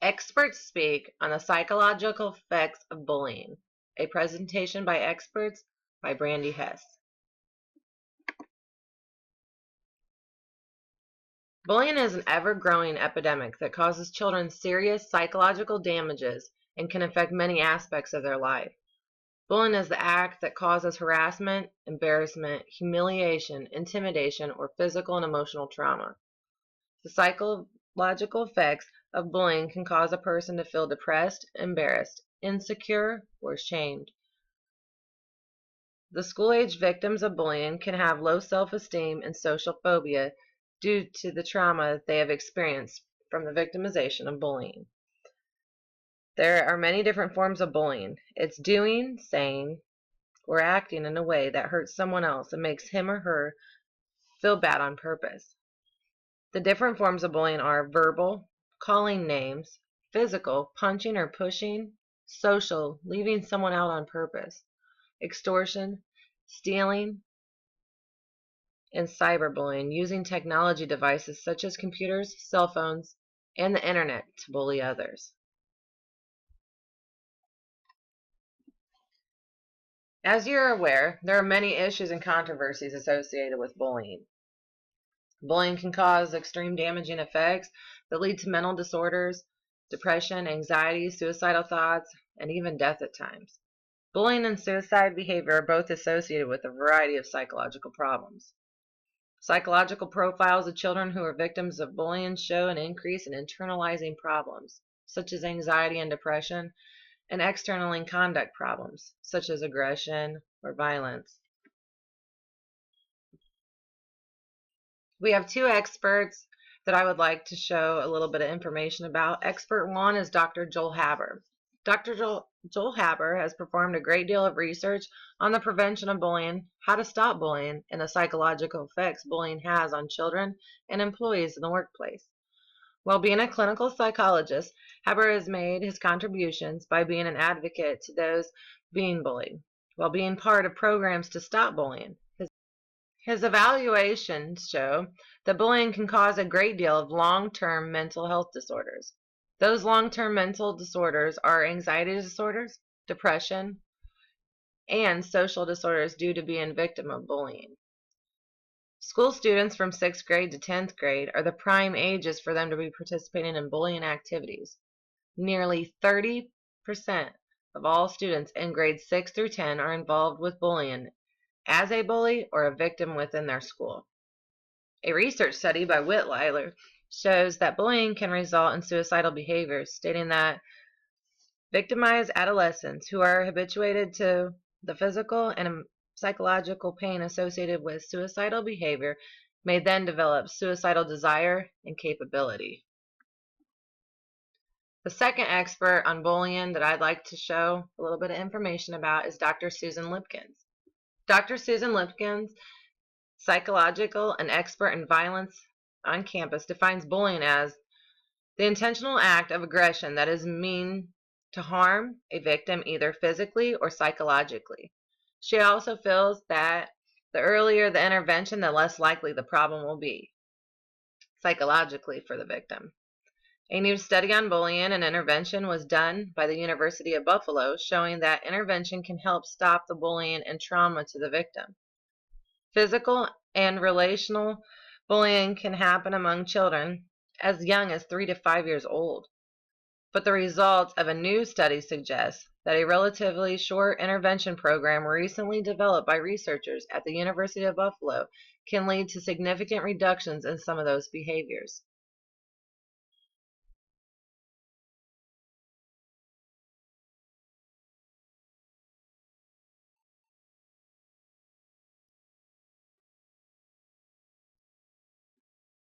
Experts speak on the psychological effects of bullying. A presentation by experts by Brandi Hess. Bullying is an ever-growing epidemic that causes children serious psychological damages and can affect many aspects of their life. Bullying is the act that causes harassment, embarrassment, humiliation, intimidation, or physical and emotional trauma. The psychological effects of bullying can cause a person to feel depressed, embarrassed, insecure, or ashamed. The school-age victims of bullying can have low self-esteem and social phobia due to the trauma they have experienced from the victimization of bullying. There are many different forms of bullying. It's doing, saying, or acting in a way that hurts someone else and makes him or her feel bad on purpose. The different forms of bullying are verbal, calling names; physical, punching or pushing; social, leaving someone out on purpose; extortion, stealing; and cyberbullying, using technology devices such as computers, cell phones, and the internet to bully others. As you're aware, there are many issues and controversies associated with bullying. Bullying can cause extreme damaging effects that lead to mental disorders, depression, anxiety, suicidal thoughts, and even death at times. Bullying and suicide behavior are both associated with a variety of psychological problems. Psychological profiles of children who are victims of bullying show an increase in internalizing problems, such as anxiety and depression, and externalizing conduct problems, such as aggression or violence. We have two experts that I would like to show a little bit of information about. Expert one is Dr. Joel Haber. Dr. Joel Haber has performed a great deal of research on the prevention of bullying, how to stop bullying, and the psychological effects bullying has on children and employees in the workplace. While being a clinical psychologist, Haber has made his contributions by being an advocate to those being bullied, while being part of programs to stop bullying. His evaluations show that bullying can cause a great deal of long-term mental health disorders. Those long-term mental disorders are anxiety disorders, depression, and social disorders due to being a victim of bullying. School students from 6th grade to 10th grade are the prime ages for them to be participating in bullying activities. Nearly 30% of all students in grades 6 through 10 are involved with bullying as a bully or a victim within their school. A research study by Whitliler shows that bullying can result in suicidal behaviors, stating that victimized adolescents who are habituated to the physical and psychological pain associated with suicidal behavior may then develop suicidal desire and capability. The second expert on bullying that I'd like to show a little bit of information about is Dr. Susan Lipkins. Dr. Susan Lipkins, psychological and expert in violence on campus, defines bullying as the intentional act of aggression that is mean to harm a victim either physically or psychologically. She also feels that the earlier the intervention, the less likely the problem will be psychologically for the victim. A new study on bullying and intervention was done by the University of Buffalo, showing that intervention can help stop the bullying and trauma to the victim. Physical and relational bullying can happen among children as young as 3 to 5 years old. But the results of a new study suggest that a relatively short intervention program recently developed by researchers at the University of Buffalo can lead to significant reductions in some of those behaviors.